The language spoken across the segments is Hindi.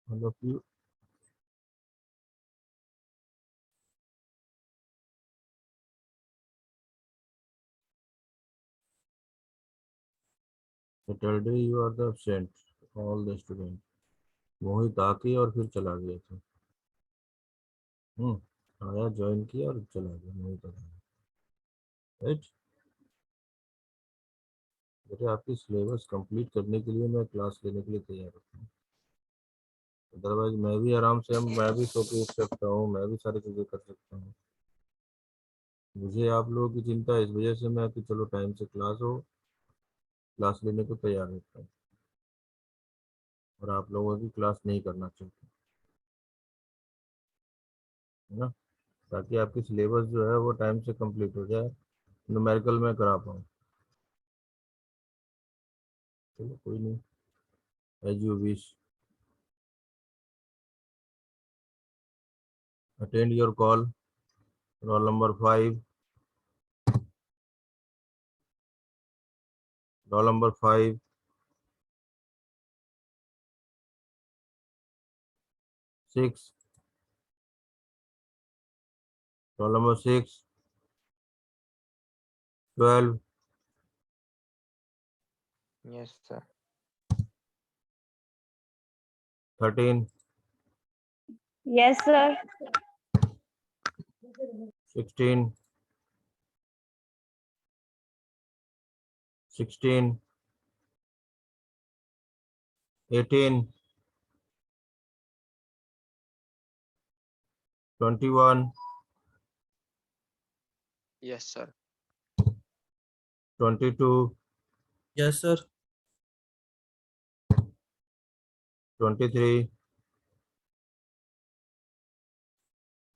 all of you. Saturday you are the absent, all the student. मोहित आके और फिर चला गया था। आया, ज्वाइन किया और चला गया मोहित आके, राइट। बेटे आपकी सिलेबस कंप्लीट करने के लिए मैं क्लास लेने के लिए तैयार होता हूँ, अदरवाइज मैं भी आराम से मैं भी सो के उठ सकता हूँ, मैं भी सारी चीज़ें कर सकता हूँ। मुझे आप लोगों की चिंता है, इस वजह से मैं कि चलो टाइम से क्लास हो, क्लास लेने को तैयार होता हूँ, और आप लोगों की क्लास नहीं करना चाहता, है ना, ताकि आपकी सिलेबस जो है वो टाइम से कंप्लीट हो जाए, न्यूमेरिकल में करा पाऊँ। चलो कोई नहीं, as you wish. Attend your call. Roll number 5। Roll number 5। 6। Roll number 6। 12। Yes, sir. 13। Yes, sir. 16। 16। 18। 21। Yes, sir. 22। Yes, sir. 23।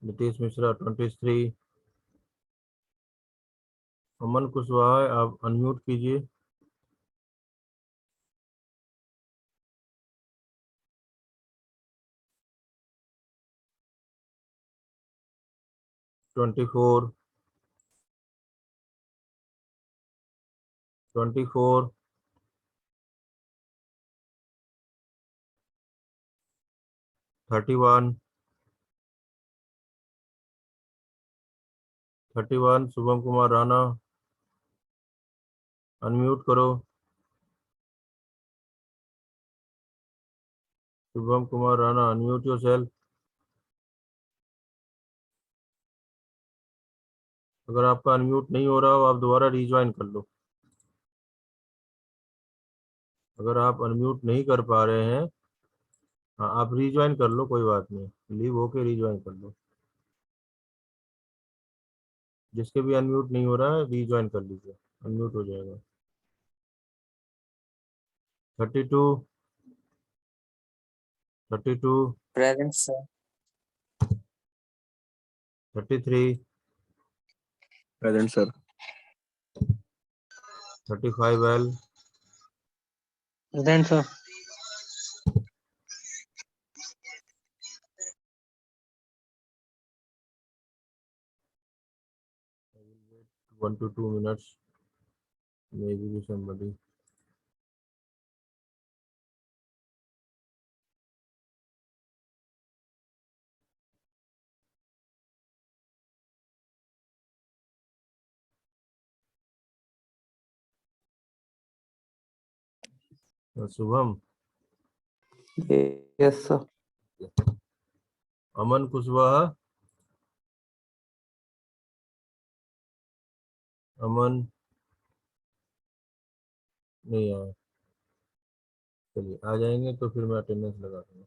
Nitish Mishra 23। अमन कुशवाहा आप अनम्यूट कीजिए। 24। 24। 31। 31 शुभम कुमार राणा, अनम्यूट करो। Shubham Kumar Rana, unmute yourself. अगर आपका अनम्यूट नहीं हो रहा हो, आप दोबारा रीज्वाइन कर लो। अगर आप अनम्यूट नहीं कर पा रहे हैं, हाँ आप रीज्वाइन कर लो, कोई बात नहीं, लीव होके रीज्वाइन कर लो। जिसके भी अनम्यूट नहीं हो रहा है रीज्वाइन कर लीजिए, अनम्यूट हो जाएगा। 32। 32। Present, sir. 33। Present, sir. 35 L। Present, sir. 1 to 2 minutes, maybe somebody. Shubham. Yes, sir. अमन कुशवाहा। अमन नहीं आया, चलिए आ जाएंगे तो फिर मैं अटेंडेंस लगा दूंगा।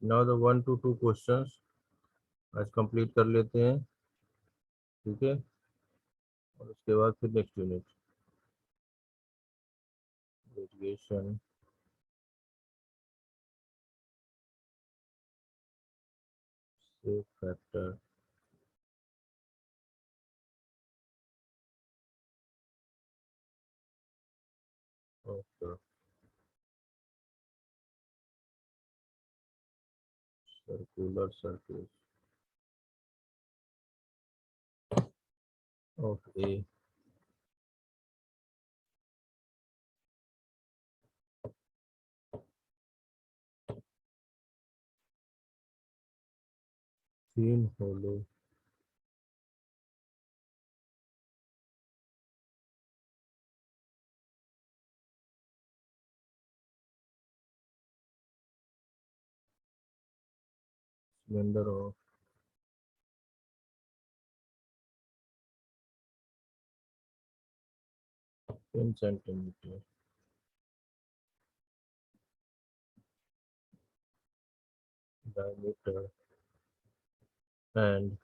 नाउ द 1 to 2 क्वेश्चंस आज कंप्लीट कर लेते हैं, ठीक है, और उसके बाद फिर next unit radiation, safe factor, okay, circular surface of A thin hollow cylinder of 10 centimeter diameter and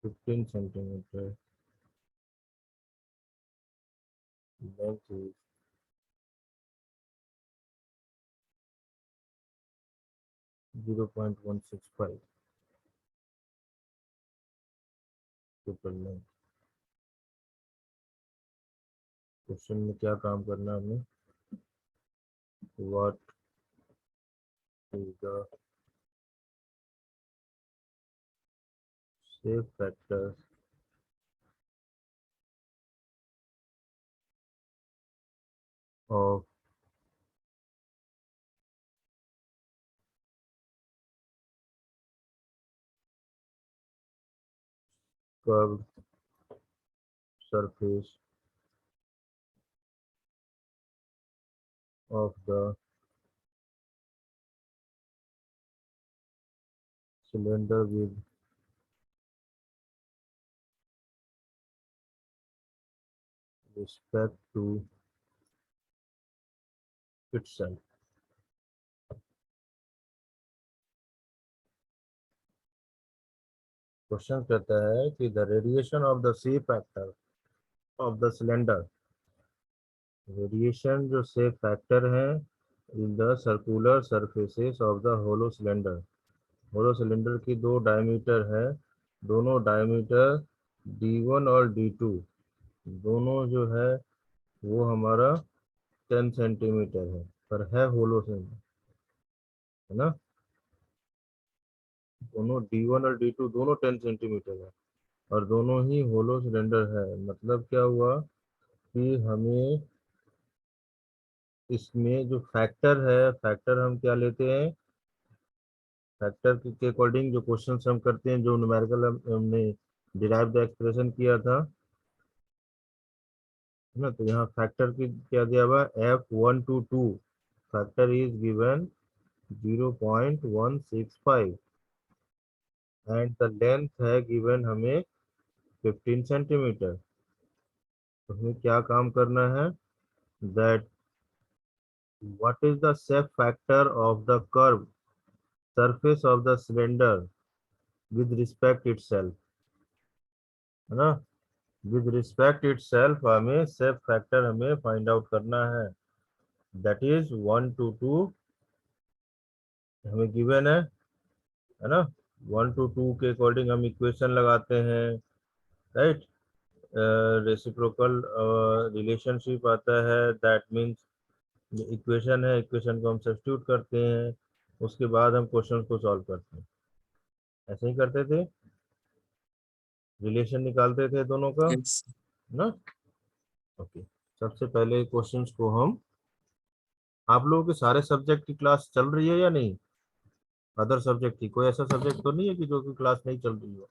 15 centimeter length is 0.165 total length। Question में क्या काम करना है हमें, what is the shape factor of curved surface of the cylinder with respect to itself। Question कहता है कि the radiation of the shape factor of the cylinder, radiation जो सेफ फैक्टर है in the circular surfaces of the hollow cylinder, hollow cylinder की दो डायमीटर है, दोनों डायमीटर D1 और D2 दोनों जो है वो हमारा 10 सेंटीमीटर है, पर है होलो सिलेंडर, है ना, दोनों D1 और D2 दोनों 10 सेंटीमीटर है और दोनों ही होलो सिलेंडर है। मतलब क्या हुआ कि हमें इसमें जो फैक्टर है, फैक्टर हम क्या लेते हैं, फैक्टर के अकॉर्डिंग जो क्वेश्चन हम करते हैं, जो न्यूमेरिकल हमने डिराइव द एक्सप्रेशन किया था, है ना, तो यहाँ फैक्टर की क्या दिया हुआ F122, factor is given 0.165 and the length है गिवन हमें 15 सेंटीमीटर। तो हमें क्या काम करना है, that what is the shape factor of the curve surface of the cylinder with respect itself, है ना, विद रिस्पेक्ट इटसेल्फ हमें सेफ फैक्टर हमें फाइंड आउट करना है, दैट इज 122 हमें गिवन है ना, 1 to 2 के अकॉर्डिंग हम इक्वेशन लगाते हैं, राइट, रेसिप्रोकल रिलेशनशिप आता है, दैट मीन्स इक्वेशन है, इक्वेशन को हम सब्स्टिट्यूट करते हैं, उसके बाद हम क्वेश्चन को सॉल्व करते हैं, ऐसे ही करते थे, रिलेशन निकालते थे दोनों का, Yes. ना, ओके। सबसे पहले क्वेश्चंस को हम, आप लोगों के सारे सब्जेक्ट की क्लास चल रही है या नहीं, अदर सब्जेक्ट की कोई ऐसा सब्जेक्ट तो नहीं है कि जो कि क्लास नहीं चल रही हो,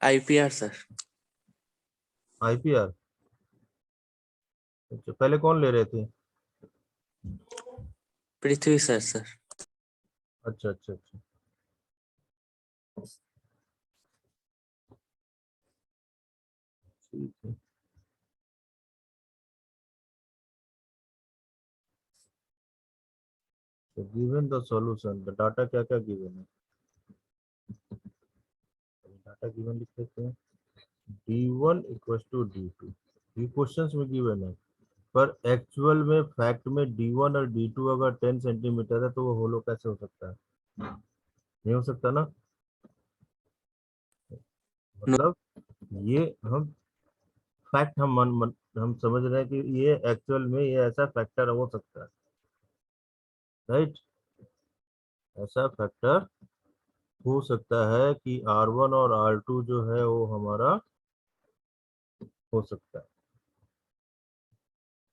IPR sir. आईपीआर, अच्छा, पहले कौन ले रहे थे, पृथ्वी सर sir. अच्छा अच्छा अच्छा, ठीक है, So given the solution, the data क्या क्या given है? Data given लिख देते हैं D1 equals to D2. ये क्वेश्चंस में given है, पर एक्चुअल में फैक्ट में D1 और D2 अगर 10 सेंटीमीटर है तो वो होलो कैसे हो सकता है? नहीं हो सकता ना। मतलब ये हम फैक्ट हम समझ रहे हैं कि ये एक्चुअल में ये ऐसा फैक्टर हो सकता है, राइट। ऐसा फैक्टर हो सकता है कि R1 और R2 जो है वो हमारा हो सकता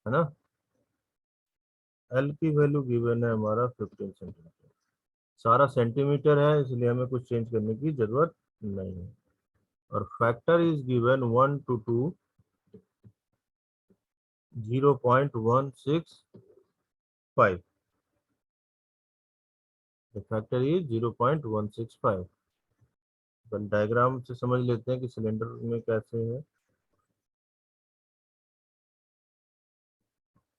है ना। L की वैल्यू गिवन है हमारा 15 सेंटीमीटर, सारा सेंटीमीटर है इसलिए हमें कुछ चेंज करने की जरूरत नहीं है। और factor is given 1 to 2 0.165. The factor is 0.165. Diagram से समझ लेते हैं कि सिलेंडर में कैसे है।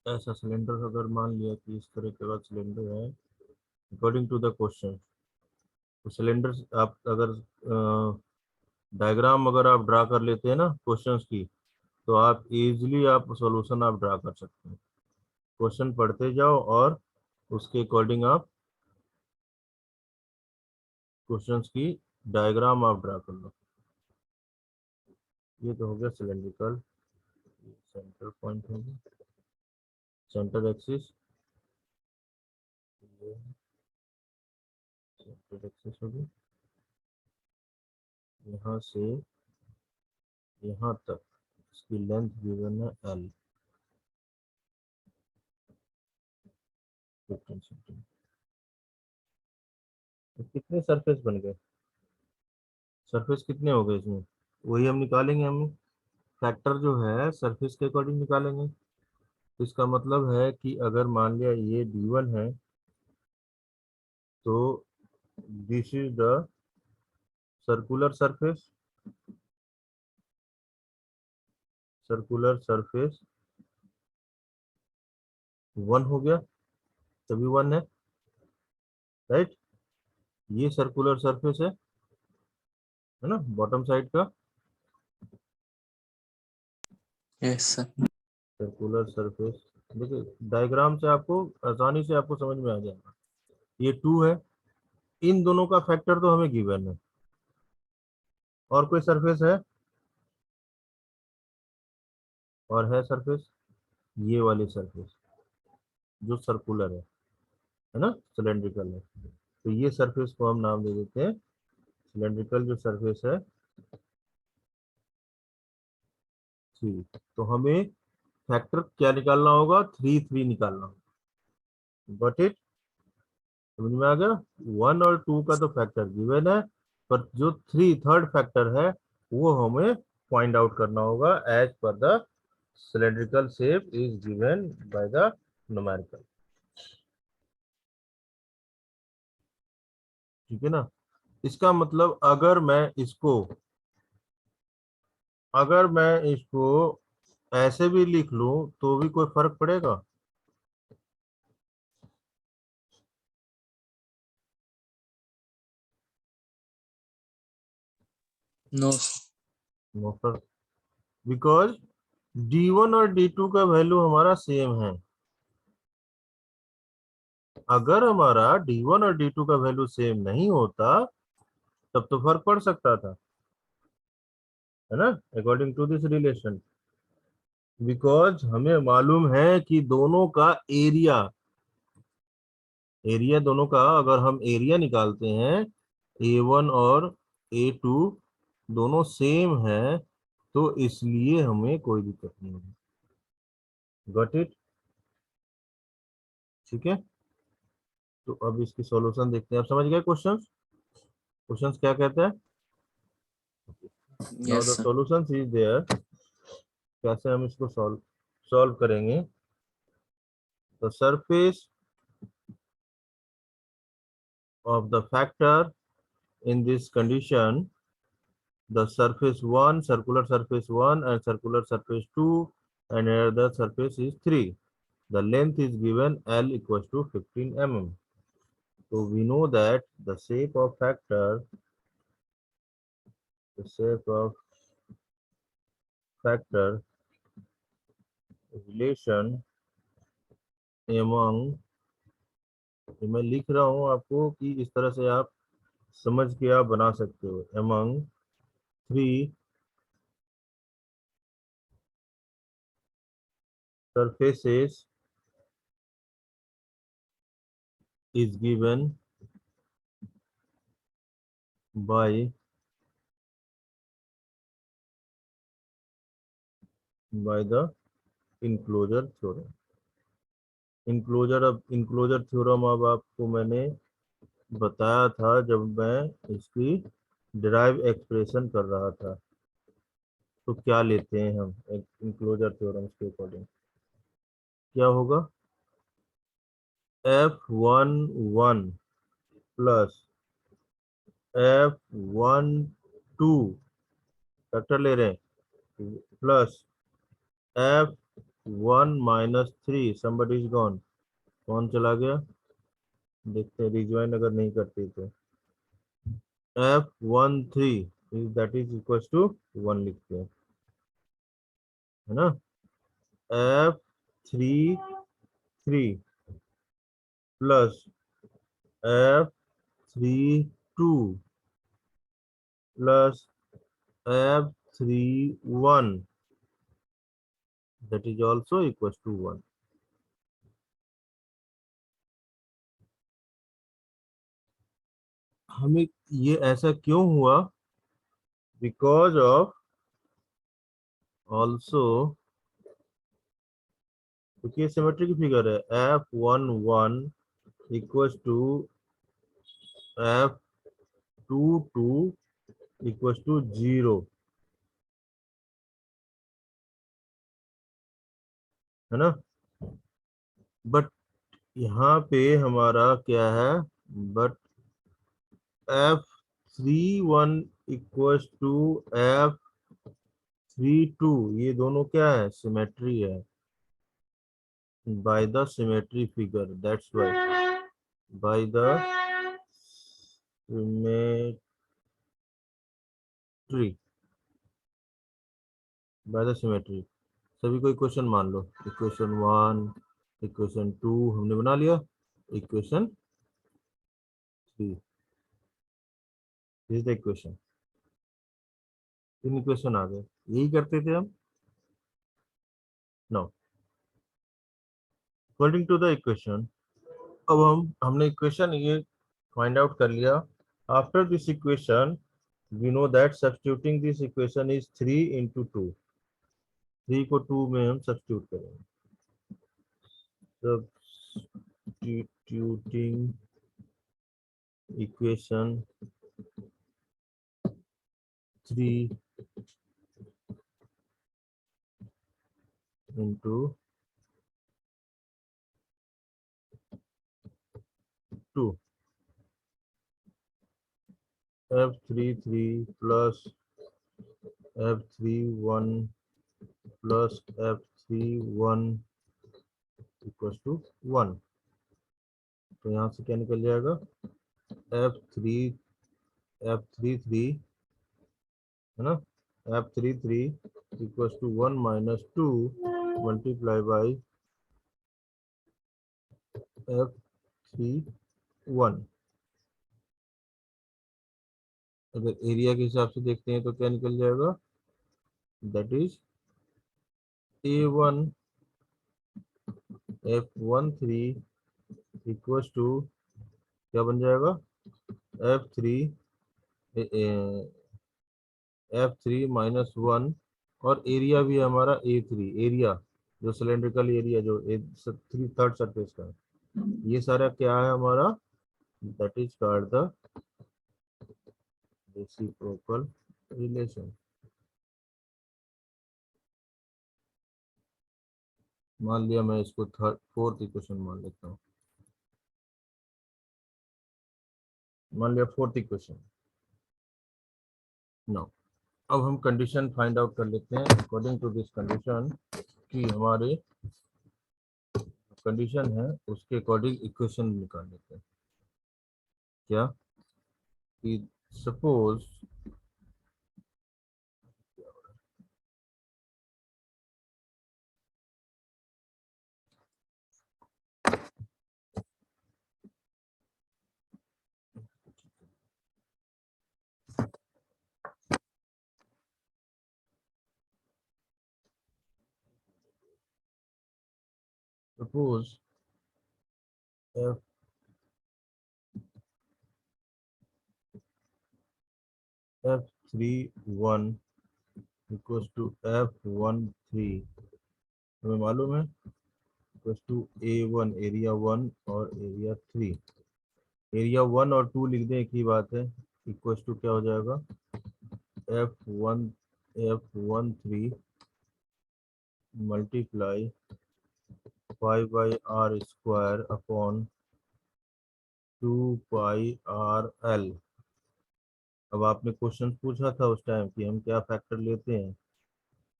ऐसा सिलेंडर अगर मान लिया कि इस तरह का सिलेंडर है अकॉर्डिंग टू द क्वेश्चन, तो सिलेंडर आप अगर डायग्राम अगर आप ड्रा कर लेते हैं ना क्वेश्चंस की, तो आप इजीली आप सॉल्यूशन आप ड्रा कर सकते हैं। क्वेश्चन पढ़ते जाओ और उसके अकॉर्डिंग आप क्वेश्चंस की डायग्राम आप ड्रा कर लो। ये तो हो गया सिलेंड्रिकल, सेंटर पॉइंट हो गया, सेंटर एक्सिस, सेंटर एक्सिस हो गई, यहाँ से यहाँ तक इसकी लेंथ गिवन है L 15 सेंटीमीटर। तो कितने सरफेस बन गए, सरफेस कितने हो गए इसमें, वही हम निकालेंगे। हम फैक्टर जो है सरफेस के अकॉर्डिंग निकालेंगे। तो इसका मतलब है कि अगर मान लिया ये D1 है तो this is the circular surface, circular surface 1 हो गया, तभी 1 है, राइट। ये सर्कुलर सरफेस है ना, बॉटम साइड का Yes, sir. Circular surface. देखिए डायग्राम से आपको आसानी से आपको समझ में आ जाएगा। ये 2 है, इन दोनों का फैक्टर तो हमें गिवन है। और कोई सरफेस है, और है सरफेस ये वाली सरफेस जो सर्कुलर है ना, सिलेंड्रिकल है। तो ये सरफेस को हम नाम दे देते हैं सिलेंड्रिकल जो सरफेस है। ठीक, तो हमें फैक्टर क्या निकालना होगा, 3 निकालना होगा। गॉट इट, समझ में आ गया। 1 और 2 का तो फैक्टर गिवन है, पर जो थर्ड फैक्टर है वो हमें फाइंड आउट करना होगा एज पर the cylindrical shape is given by the numerical. ठीक है ना। इसका मतलब अगर मैं इसको ऐसे भी लिख लूं तो भी कोई फर्क पड़ेगा? No. नो फर्क, बिकॉज D1 और D2 का वैल्यू हमारा सेम है। अगर हमारा D1 और D2 का वैल्यू सेम नहीं होता तब तो फर्क पड़ सकता था, है ना, according to this relation. Because हमें मालूम है कि दोनों का एरिया, दोनों का अगर हम एरिया निकालते हैं A1 और A2 दोनों सेम है, तो इसलिए हमें कोई दिक्कत नहीं होगी। गॉट इट, ठीक है। तो अब इसकी सॉल्यूशन देखते हैं। आप समझ गए क्वेश्चंस, क्वेश्चंस क्या कहते हैं। Now Yes, the sir. Solutions is there. कैसे हम इसको सॉल्व करेंगे। The surface of the factor in this condition, the surface 1, circular surface 1 and circular surface 2 and another surface is 3. The length is given L equals to 15 mm. So we know that the shape of factor relation among, मैं लिख रहा हूँ आपको कि इस तरह से आप समझ के आप बना सकते हो, among three surfaces is given by the enclosure theorem. Enclosure theorem अब आपको मैंने बताया था जब मैं इसकी डिराइव एक्सप्रेशन कर रहा था। तो क्या लेते हैं हम इनक्लोजर थ्योरम के अकॉर्डिंग, क्या होगा, F11 प्लस F12 फैक्टर ले रहे हैं plus F1 minus 3 somebody is gone, कौन चला गया, देखते हैं रिज्वाइन अगर नहीं करती तो F13 that is equal to 1 लिखते हैं, है ना। F33 plus F32 plus F31 that is also equals to 1. हमें ये ऐसा क्यों हुआ, बिकॉज ऑफ ऑल्सो, क्योंकि ये सिमेट्री की फिगर है, F11 equals to F22 equals to 0, है ना। बट यहाँ पे हमारा क्या है, but F31 equals to F32, ये दोनों क्या है, सिमेट्री है, by the symmetry figure, that's why by the symmetry. सभी को इक्वेशन मान लो, इक्वेशन 1, इक्वेशन 2 हमने बना लिया, equation 3 is the equation, 3 equation आ गए, यही करते थे हम। No, according to the equation, अब हमने इक्वेशन ये फाइंड आउट कर लिया। After this equation we know that substituting this equation is 3 into 2, 3 को 2 में हम सब्स्टिट्यूट करेंगे, substituting equation 3 into 2, F33 plus F31 plus F31 equals to 1, तो यहाँ से क्या निकल जाएगा, F33 है ना, F33 equals to 1 minus 2 multiply by F31। अगर एरिया के हिसाब से देखते हैं तो क्या निकल जाएगा, that is A1 F13 equals to क्या बन जाएगा, F3 माइनस 1, और एरिया भी हमारा A3, एरिया जो सिलेंड्रिकल एरिया जो थर्ड सरफेस का है, ये सारा क्या है हमारा, that is called the reciprocal relation. मान लिया मैं इसको फोर्थ इक्वेशन मान लेता हूँ, मान लिया फोर्थ इक्वेशन। नाउ अब हम कंडीशन फाइंड आउट कर लेते हैं, अकॉर्डिंग टू दिस कंडीशन, कि हमारे कंडीशन है उसके अकॉर्डिंग इक्वेशन निकाल लेते हैं। क्या कि suppose suppose f f31 equals to f13, हमें मालूम है इक्वल्स टू a1 एरिया 1 और एरिया 3। एरिया 1 और 2 लिख दें, एक ही बात है। इक्वल्स टू क्या हो जाएगा f13 multiply 5/r² upon 2πrl। अब आपने क्वेश्चन पूछा था उस टाइम कि हम क्या फैक्टर लेते हैं,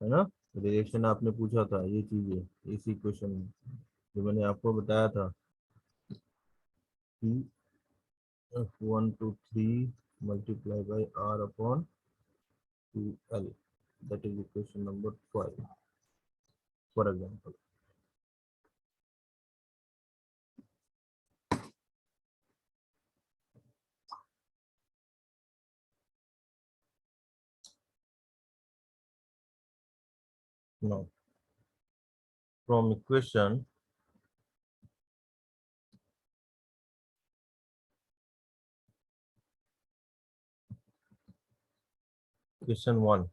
है ना। रिलेशन आपने पूछा था, ये चीजें इसी क्वेश्चन में जो मैंने आपको बताया था कि f123 multiply by r upon 2l, that is equation number 5 for example. Now, from equation equation 1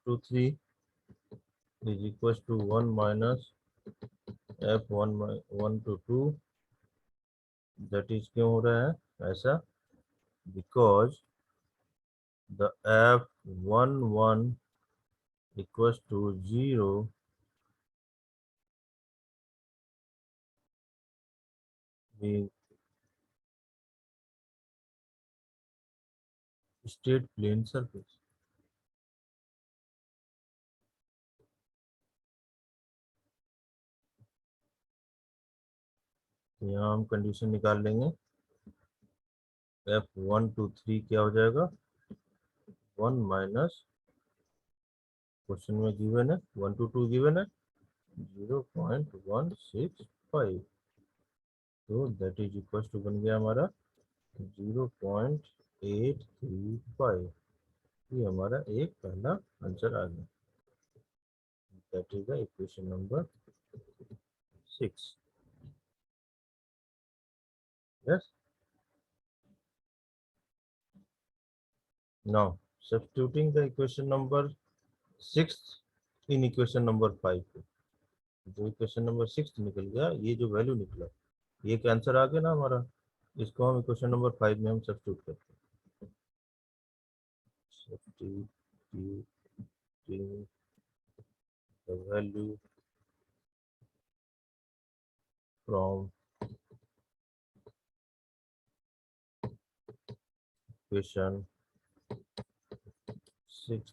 to 3 is equals to 1 minus f1 to 2, that is क्यों हो रहा है ऐसा, because the f11 equals to 0 being straight plane surface। तो यहाँ हम कंडीशन निकाल लेंगे, f1 to 3 क्या हो जाएगा 1 माइनस, क्वेश्चन में गिवन है 1 to 2 गिवन है 0.165, तो दैट इज इक्वल टू बन गया हमारा 0.835। ये हमारा एक पहला आंसर आ गया, that is the equation number 6। Yes, now substituting the equation number 6 in equation number 5 को, जो इक्वेशन नंबर 6 निकल गया, ये जो वैल्यू निकला, ये एक आंसर आ गया ना हमारा, इसको हम इक्वेशन नंबर 5 में हम सब्स्टिट्यूट करते हैं। Substituting the value from equation 6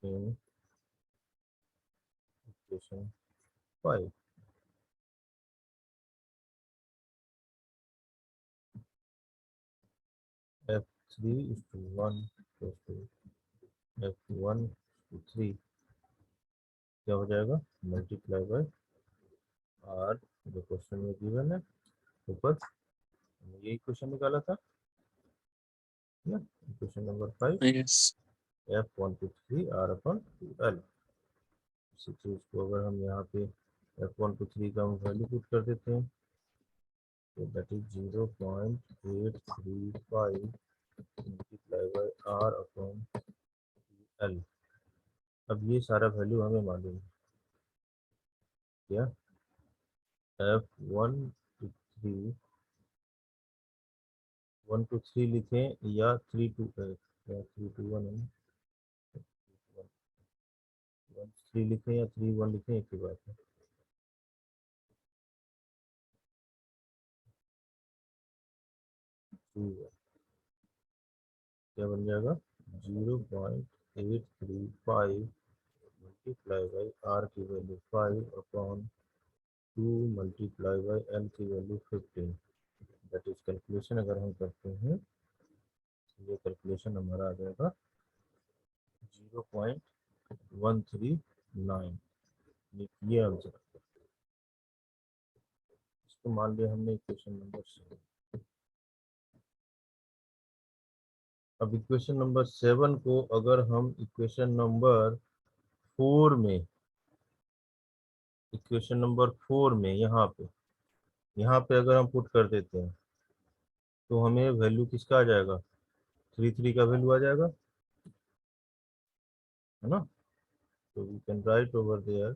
in equation 5। f3 is to 1 equals to f1 to 3 क्या हो जाएगा मल्टीप्लाई बाय r, जो क्वेश्चन में गिवन है ऊपर, ये इक्वेशन निकाला था ना, equation number 5 Yes. f1 to 3 r upon 2l। इसी चीज को अगर हम यहाँ पे f1 to 3 का हम वैल्यू पुट कर देते हैं, तो that is 0.835 multiply by r upon l। अब ये सारा वैल्यू हमें मालूम है, क्या f1 to 3 1 to 3 लिखें या 3 to 1 है, 3 लिखें या 3 1 लिखें, एक ही बात है। क्या बन जाएगा 0.835 मल्टीप्लाई बाई r की value 5 upon 2 multiply by L की वैल्यू 15, दैट इज कैलकुलेशन अगर हम करते हैं तो ये कैलकुलेशन हमारा आ जाएगा 0.139, ये आंसर। इसको मान लिया हमने इक्वेशन नंबर 7। अब इक्वेशन नंबर 7 को अगर हम इक्वेशन नंबर 4 में, इक्वेशन नंबर 4 में यहाँ पे अगर हम पुट कर देते हैं तो हमें वैल्यू किसका आ जाएगा, 3 का वैल्यू आ जाएगा, है ना। तो we can write over there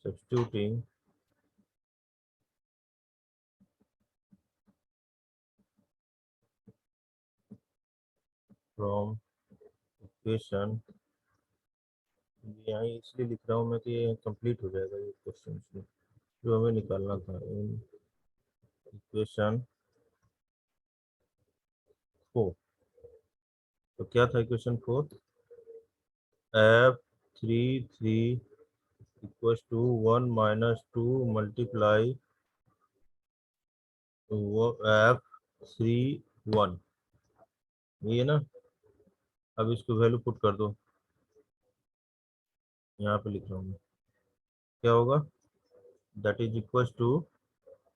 substituting from equation, यहाँ इसलिए लिख रहा हूँ मैं कि ये कंप्लीट हो जाएगा ये क्वेश्चन जो हमें निकालना था इन इक्वेशन 4। तो क्या था equation 4, f33 equals to 1 minus 2 multiply f31, ये है ना। अब इसको वैल्यू पुट कर दो, यहाँ पे लिख रहा हूँ मैं, क्या होगा, that is equals to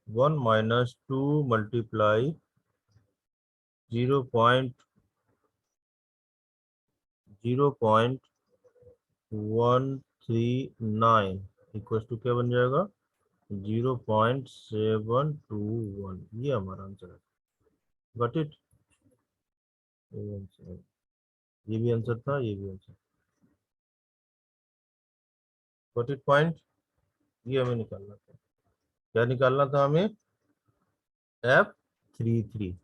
1 minus 2 multiply 0.139 equals to क्या बन जाएगा, 0.721। ये हमारा आंसर है। गॉट इट, ये भी आंसर था, ये भी आंसर। गॉट इट पॉइंट, ये हमें निकालना था। क्या निकालना था हमें, f33,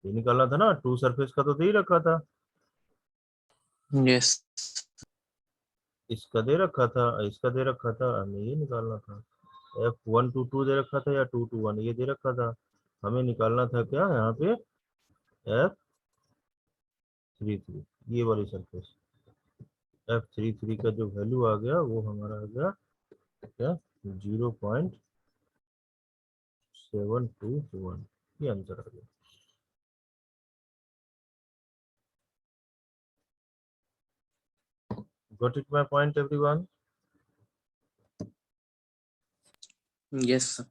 ये निकालना था ना। टू सरफेस का तो दे ही रखा था, Yes. इसका दे रखा था, इसका दे रखा था, हमें ये निकालना था। f122 दे रखा था या 221 ये दे रखा था, हमें निकालना था क्या यहाँ पे, f33, ये वाली सरफेस। f33 का जो वैल्यू आ गया वो हमारा आ गया क्या, 0.721, ये आंसर आ गया। Got it my point everyone? Yes, sir.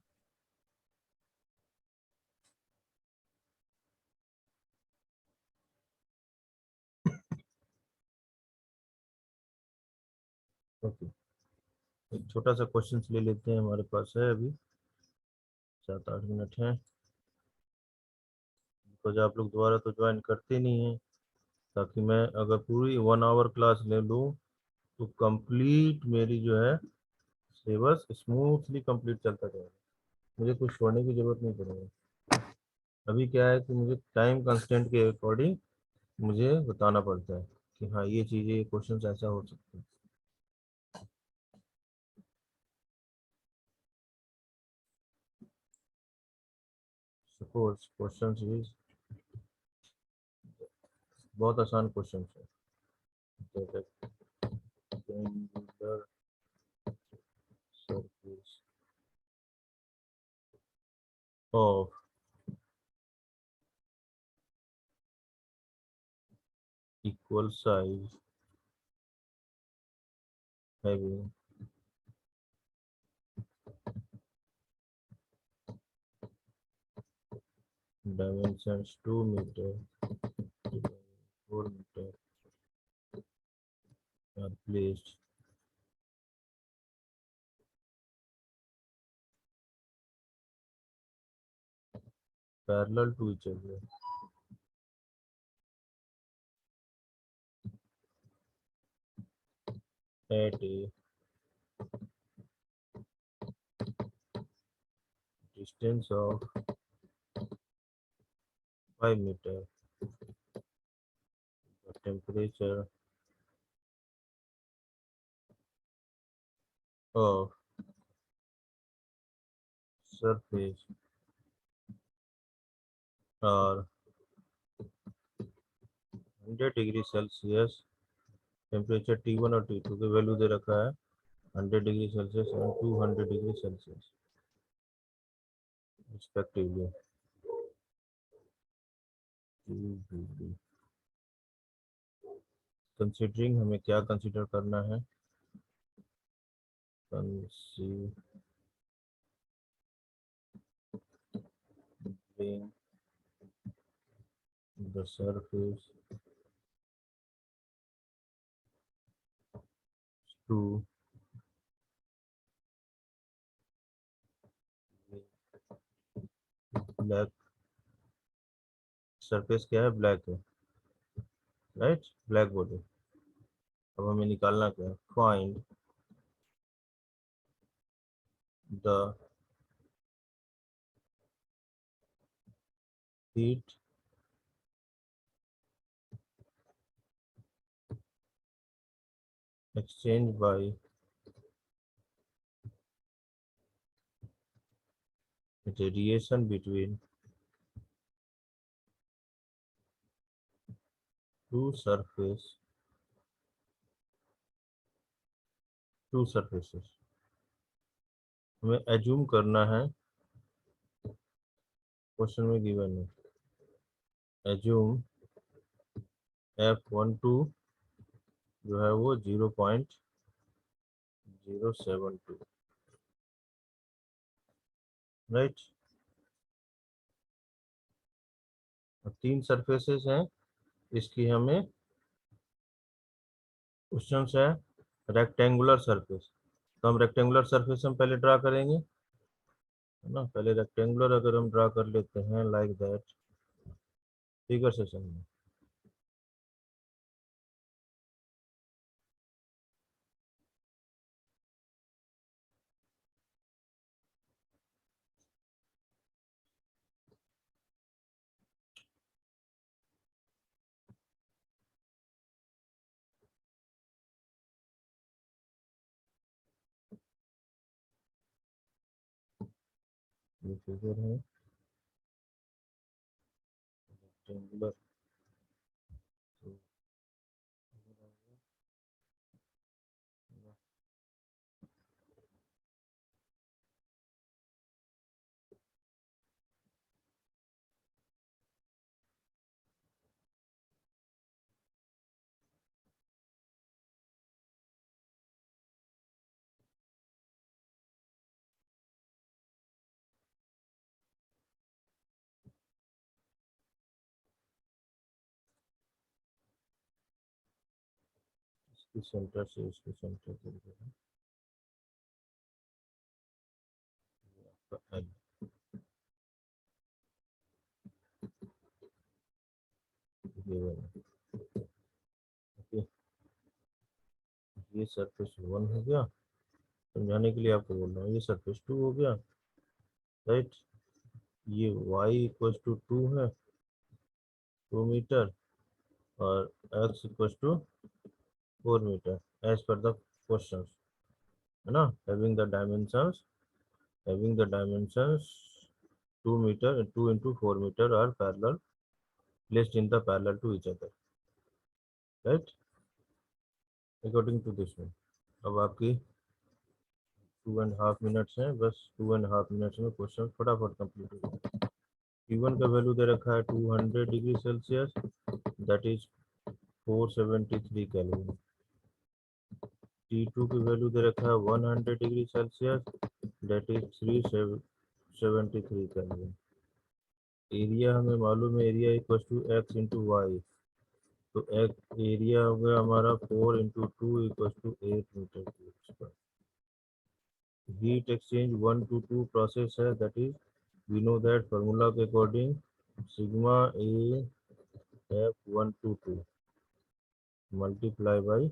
Okay, एक छोटा सा क्वेश्चन ले लेते हैं, हमारे पास है अभी 7-8 मिनट हैं, बिकॉज आप लोग दोबारा तो ज्वाइन करते नहीं हैं, ताकि मैं अगर पूरी 1 आवर क्लास ले लूँ तो कंप्लीट मेरी जो है सिलेबस स्मूथली कंप्लीट चलता जाएगा, मुझे कुछ छोड़ने की जरूरत नहीं पड़ेगी। अभी क्या है कि मुझे टाइम कंस्टेंट के अकॉर्डिंग मुझे बताना पड़ता है कि हाँ ये चीज़ें, ये क्वेश्चन ऐसा हो सकते हैं। सपोज क्वेश्चन इज, बहुत आसान क्वेश्चन है, triangular surface of equal size having dimensions 2 meter to 4 meter are placed parallel to each other at a distance of 5 meter. The temperature of surface are 100 degree Celsius, temperature T1 और T2 के वैल्यू दे रखा है, 100 degree Celsius and 200 degree Celsius respectively. 2 degree. Considering हमें क्या कंसिडर करना है? Considering the surface to black, surface क्या है? ब्लैक है, राइट, ब्लैक बॉडी। अब हमें निकालना क्या है? Find the heat exchange by radiation between two surfaces। हमें एज्यूम करना है, क्वेश्चन में गिवन है, एज्यूम F12 जो है वो 0.072, राइट। तीन सरफेसेस हैं, इसकी हमें क्वेश्चन है रेक्टेंगुलर सरफेस, तो हम रेक्टेंगुलर सरफेस हम पहले ड्रा करेंगे, है ना। पहले रेक्टेंगुलर अगर हम ड्रा कर लेते हैं लाइक दैट फिगर सेशन में, ये फिगर है रेक्टेंगुलर। इसकी सेंटर से इसके सेंटर के लिए L, ओके। ये सरफेस 1 हो गया, समझाने के लिए आपको बोल रहा हूँ। ये सरफेस 2 हो गया, राइट। ये y इक्वल टू 2 है, 2 मीटर, और x equal to 4 metre as पर द क्वेश्चन, है ना। having the dimensions 2 meter, 2 into 4 meter are parallel, placed in the parallel to each other, right, according to this one। अब आपकी 2.5 मिनट्स हैं, बस 2.5 मिनट्स में क्वेश्चन फटाफट कंप्लीट हो जाएगा। T1 का वैल्यू दे रखा है 200 degree Celsius, that is 473 kelvin. T2 की वैल्यू दे रखा है 100 degree Celsius, that is 373 kelvin. Area हमें मालूम है, area equal to X into Y, तो एरिया हो गया हमारा 4 into 2 equal to 8 metre cube. Heat exchange 1 to 2 process है, that is we know that formula के according sigma A F1 to 2 multiply by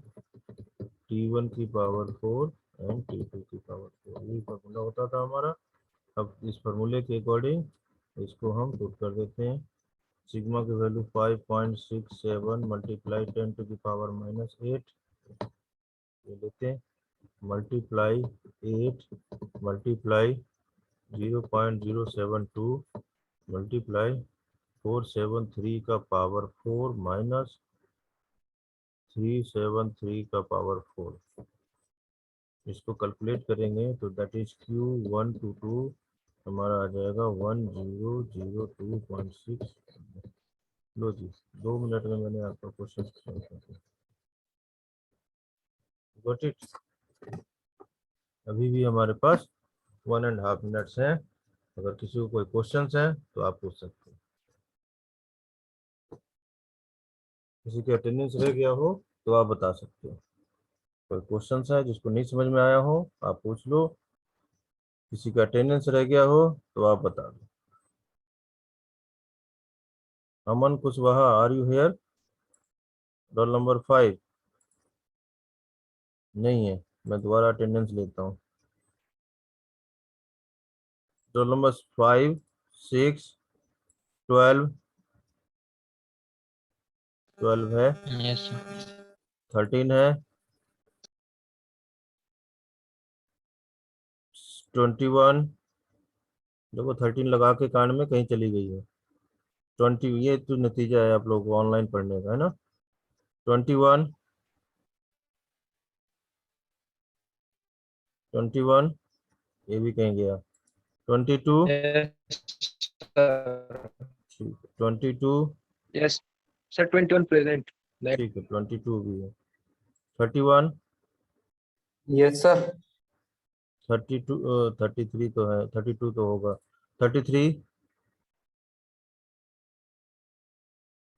T1 की पावर 4 एंड T2 की पावर 4, यही फार्मूला होता था हमारा। अब इस फार्मूले के अकॉर्डिंग इसको हम पुट कर देते हैं। सिग्मा की value 5.67 multiply 10 to the power -8 ये लेते हैं, मल्टीप्लाई 8 मल्टीप्लाई 0.072 मल्टीप्लाई 473 का पावर 4 माइनस 373 का पावर 4, इसको कैलकुलेट करेंगे तो दैट इज Q122 हमारा आ जाएगा 1002.6। लो जी, 2 मिनट में मैंने आपका क्वेश्चन सॉल्व कर दिया। Got it. अभी भी हमारे पास 1.5 मिनट्स हैं। अगर किसी को कोई क्वेश्चन है तो आप पूछ सकते हैं। किसी के अटेंडेंस रह गया हो तो आप बता सकते हो। कोई क्वेश्चन है जिसको नहीं समझ में आया हो आप पूछ लो। किसी का अटेंडेंस रह गया हो तो आप बता दो। Aman Kushwaha, are you here? Roll number 5 नहीं है, मैं दोबारा अटेंडेंस लेता हूँ। रोल नंबर 5, 6, 12 है, Yes, sir. 13 है, 21। देखो 13 लगा के कांड में कहीं चली गई है। 20 ये तो नतीजा है आप लोगों को ऑनलाइन पढ़ने का, है ना। 21, 21 ये भी कहीं गया। 22 Yes, sir. 22 Yes, sir. 21 present. That. ठीक है, 22 भी है। 31 Yes, sir. 32 33 तो है, 32 तो होगा। 33